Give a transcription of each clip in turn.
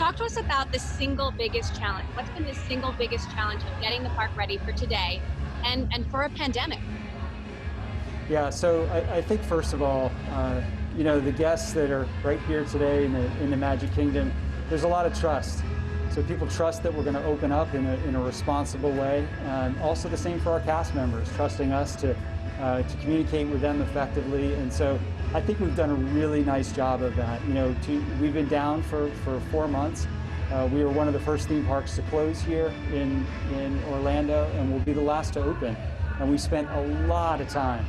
talk to us about the single biggest challenge. What's been the single biggest challenge of getting the park ready for today and for a pandemic? Yeah, so I think first of all, the guests that are right here today in the Magic Kingdom, there's a lot of trust. So people trust that we're going to open up in a responsible way. Also the same for our cast members, trusting us to communicate with them effectively. And so I think we've done a really nice job of that. We've been down for 4 months. We were one of the first theme parks to close here in Orlando, and we'll be the last to open. And we spent a lot of time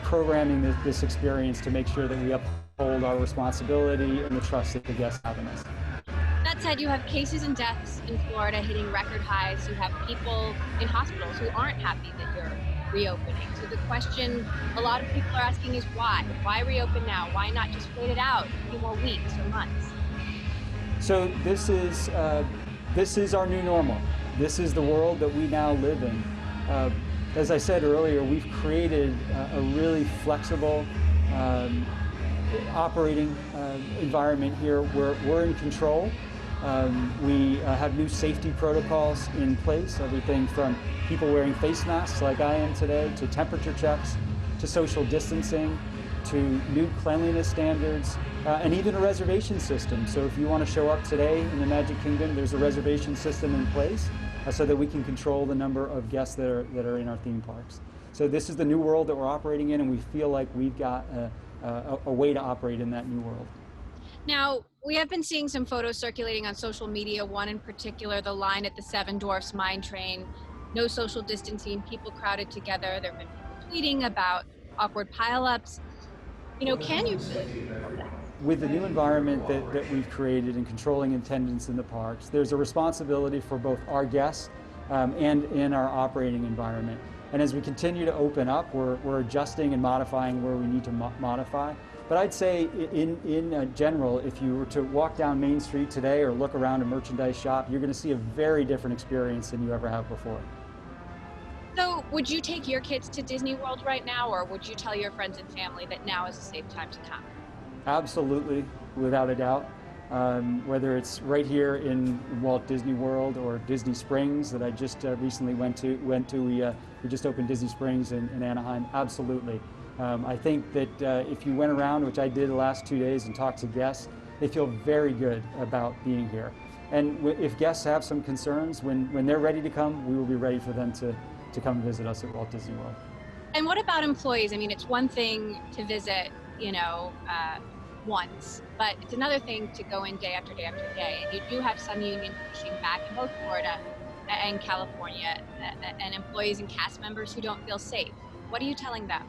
programming this experience to make sure that we uphold our responsibility and the trust that the guests have in us. That said, you have cases and deaths in Florida hitting record highs. You have people in hospitals who aren't happy that you're reopening. So the question a lot of people are asking is why? Why reopen now? Why not just wait it out a few more weeks or months? So this is our new normal. This is the world that we now live in. As I said earlier, we've created a really flexible operating environment here where we're in control. We have new safety protocols in place, everything from people wearing face masks like I am today, to temperature checks, to social distancing, to new cleanliness standards, and even a reservation system. So if you want to show up today in the Magic Kingdom, there's a reservation system in place so that we can control the number of guests that are in our theme parks. So this is the new world that we're operating in, and we feel like we've got a way to operate in that new world. Now, we have been seeing some photos circulating on social media, one in particular, the line at the Seven Dwarfs Mine Train, no social distancing, people crowded together. There have been people tweeting about awkward pileups. Can you really control that? With the new environment that we've created in controlling attendance in the parks, there's a responsibility for both our guests and in our operating environment. And as we continue to open up, we're adjusting and modifying where we need to modify. But I'd say in general, if you were to walk down Main Street today or look around a merchandise shop, you're going to see a very different experience than you ever have before. So would you take your kids to Disney World right now, or would you tell your friends and family that now is a safe time to come? Absolutely, without a doubt. Whether it's right here in Walt Disney World or Disney Springs that I just recently went to. We just opened Disney Springs in Anaheim. Absolutely. I think that if you went around, which I did the last 2 days, and talked to guests, they feel very good about being here. And if guests have some concerns, when they're ready to come, we will be ready for them to come and visit us at Walt Disney World. And what about employees? I mean, it's one thing to visit, once, but it's another thing to go in day after day after day. And you do have some unions pushing back in both Florida and California, and employees and cast members who don't feel safe. What are you telling them?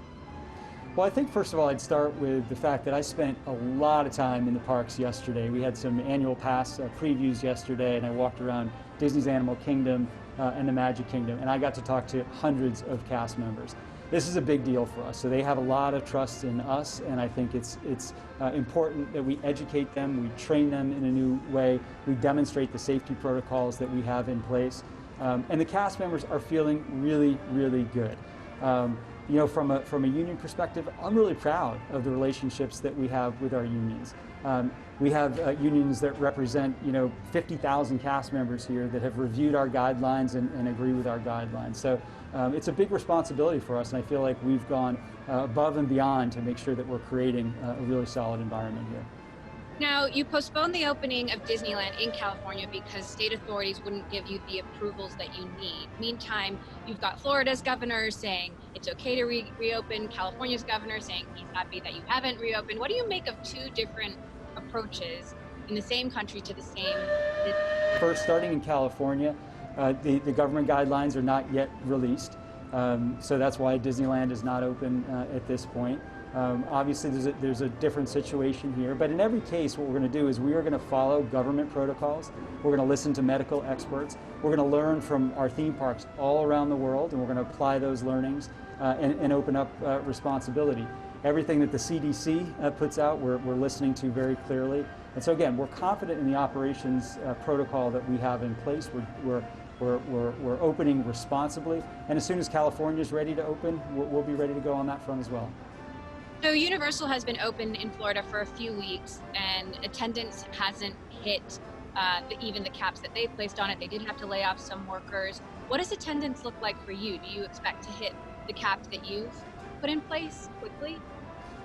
Well, I think first of all, I'd start with the fact that I spent a lot of time in the parks yesterday. We had some annual pass previews yesterday, and I walked around Disney's Animal Kingdom and the Magic Kingdom, and I got to talk to hundreds of cast members. This is a big deal for us. So they have a lot of trust in us, and I think it's important that we educate them, we train them in a new way, we demonstrate the safety protocols that we have in place, and the cast members are feeling really, really good. From a union perspective, I'm really proud of the relationships that we have with our unions. We have unions that represent 50,000 cast members here that have reviewed our guidelines and agree with our guidelines. So it's a big responsibility for us, and I feel like we've gone above and beyond to make sure that we're creating a really solid environment here. Now, you postponed the opening of Disneyland in California because state authorities wouldn't give you the approvals that you need. Meantime, you've got Florida's governor saying it's okay to reopen, California's governor saying he's happy that you haven't reopened. What do you make of two different approaches in the same country to the same business? First, starting in California, the government guidelines are not yet released, so that's why Disneyland is not open at this point. Obviously, there's a different situation here, but in every case, what we're going to do is we are going to follow government protocols. We're going to listen to medical experts. We're going to learn from our theme parks all around the world, and we're going to apply those learnings and open up responsibility. Everything that the CDC puts out, we're listening to very clearly. And so again, we're confident in the operations protocol that we have in place. We're opening responsibly, and as soon as California is ready to open, we'll be ready to go on that front as well. So Universal has been open in Florida for a few weeks, and attendance hasn't hit even the caps that they placed on it. They did have to lay off some workers. What does attendance look like for you? Do you expect to hit the caps that you've put in place quickly?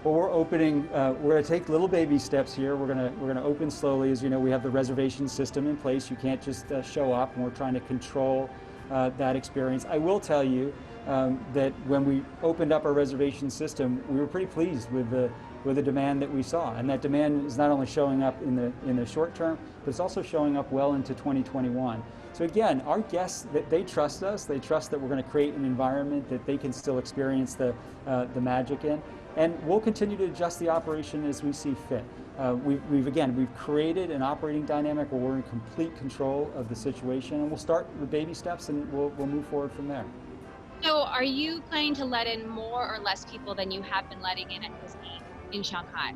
Well, we're opening. We're going to take little baby steps here. We're going to open slowly. As you know, we have the reservation system in place. You can't just show up, and we're trying to control that experience. I will tell you that when we opened up our reservation system, we were pretty pleased with the demand that we saw, and that demand is not only showing up in the short term, but it's also showing up well into 2021. So again, our guests, they trust us. They trust that we're going to create an environment that they can still experience the magic in. And we'll continue to adjust the operation as we see fit. We've created an operating dynamic where we're in complete control of the situation, and we'll start with baby steps, and we'll move forward from there. So are you planning to let in more or less people than you have been letting in at Disney in Shanghai?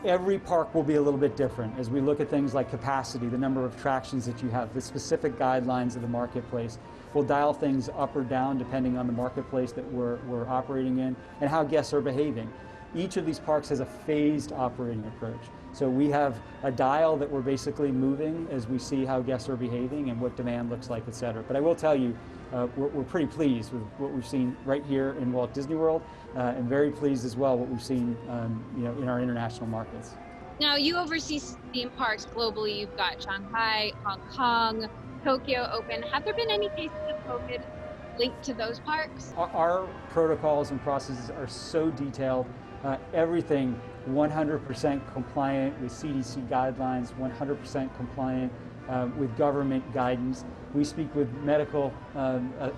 Every park will be a little bit different as we look at things like capacity, the number of attractions that you have, the specific guidelines of the marketplace. We'll dial things up or down depending on the marketplace that we're operating in and how guests are behaving. Each of these parks has a phased operating approach. So we have a dial that we're basically moving as we see how guests are behaving and what demand looks like, et cetera. But I will tell you, we're pretty pleased with what we've seen right here in Walt Disney World, and very pleased as well what we've seen in our international markets. Now, you oversee theme parks globally. You've got Shanghai, Hong Kong, Tokyo open. Have there been any cases of COVID linked to those parks? Our protocols and processes are so detailed. Everything 100% compliant with CDC guidelines, 100% compliant with government guidance. We speak with medical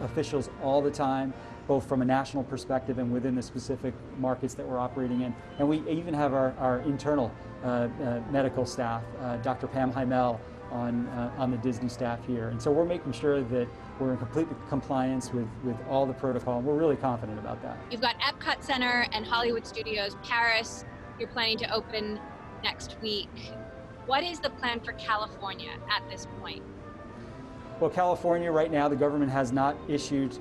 officials all the time, both from a national perspective and within the specific markets that we're operating in. And we even have our internal medical staff, Dr. Pam Heimel, on the Disney staff here. And so we're making sure that we're in complete compliance with all the protocol. We're really confident about that. You've got Epcot Center and Hollywood Studios Paris. You're planning to open next week. What is the plan for California at this point? Well, California right now, the government has not issued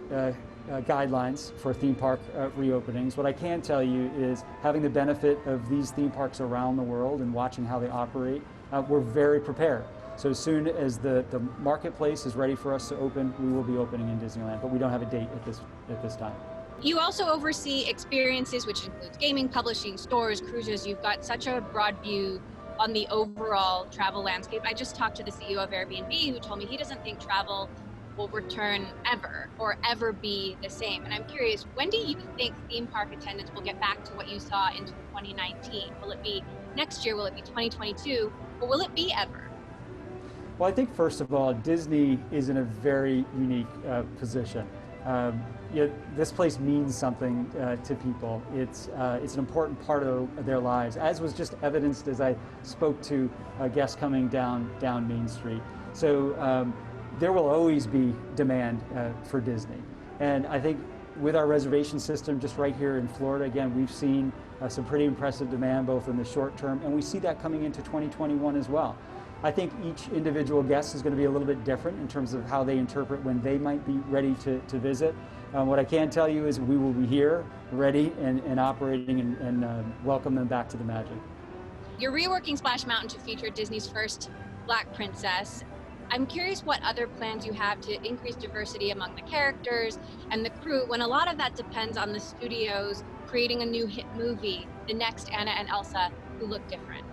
guidelines for theme park reopenings. What I can tell you is, having the benefit of these theme parks around the world and watching how they operate, we're very prepared. So as soon as the marketplace is ready for us to open, we will be opening in Disneyland, but we don't have a date at this time. You also oversee experiences, which includes gaming, publishing, stores, cruises. You've got such a broad view on the overall travel landscape. I just talked to the CEO of Airbnb, who told me he doesn't think travel will return ever or ever be the same. And I'm curious, when do you think theme park attendance will get back to what you saw in 2019? Will it be next year? Will it be 2022? Or will it be ever? Well, I think first of all, Disney is in a very unique position. This place means something to people. It's an important part of their lives, as was just evidenced as I spoke to guests coming down Main Street. So there will always be demand for Disney. And I think with our reservation system just right here in Florida, again, we've seen some pretty impressive demand both in the short term, and we see that coming into 2021 as well. I think each individual guest is going to be a little bit different in terms of how they interpret when they might be ready to visit. What I can tell you is we will be here, ready and operating, and welcome them back to the magic. You're reworking Splash Mountain to feature Disney's first Black princess. I'm curious what other plans you have to increase diversity among the characters and the crew, when a lot of that depends on the studios creating a new hit movie, the next Anna and Elsa, who look different.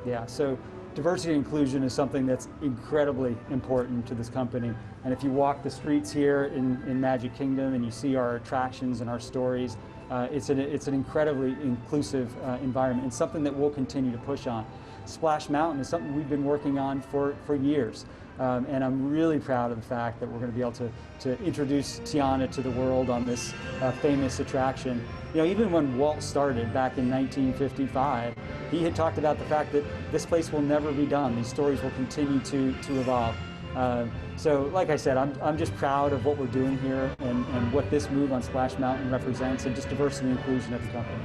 Yeah, so diversity and inclusion is something that's incredibly important to this company. And if you walk the streets here in Magic Kingdom and you see our attractions and our stories, it's an incredibly inclusive environment, and something that we'll continue to push on. Splash Mountain is something we've been working on for years. And I'm really proud of the fact that we're going to be able to introduce Tiana to the world on this famous attraction. You know, even when Walt started back in 1955, he had talked about the fact that this place will never be done. These stories will continue to evolve. So like I said, I'm just proud of what we're doing here and what this move on Splash Mountain represents, and just diversity and inclusion at the company.